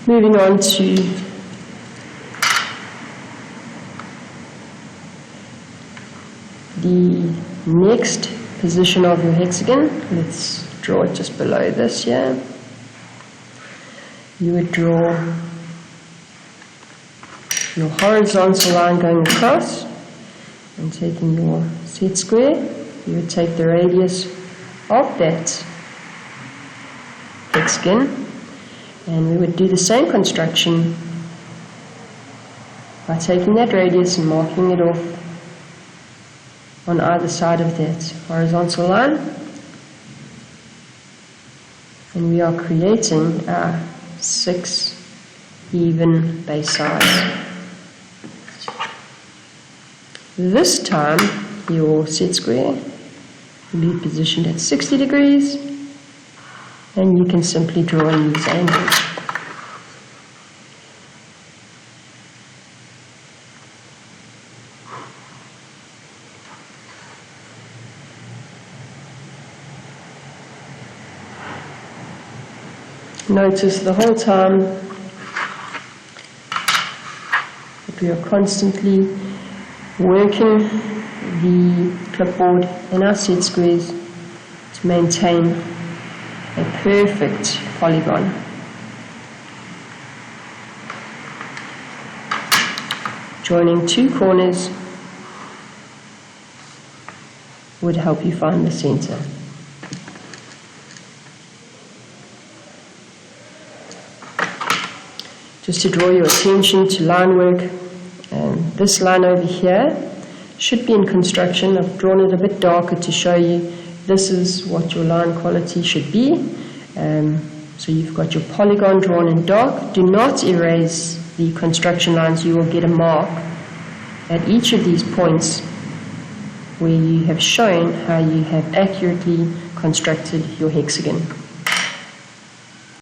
Moving on to the next position of your hexagon. Let's draw it just below this here. You would draw your horizontal line going across and taking your set square. You would take the radius of that hexagon, and we would do the same construction by taking that radius and marking it off on either side of that horizontal line. And we are creating our 6 even base sides. This time your set square will be positioned at 60 degrees, and you can simply draw in these angles. Notice the whole time that we are constantly working the clipboard and our set squares to maintain a perfect polygon. Joining 2 corners would help you find the center. Just to draw your attention to line work, this line over here should be in construction. I've drawn it a bit darker to show you this is what your line quality should be. So you've got your polygon drawn in dark. Do not erase the construction lines. You will get a mark at each of these points where you have shown how you have accurately constructed your hexagon.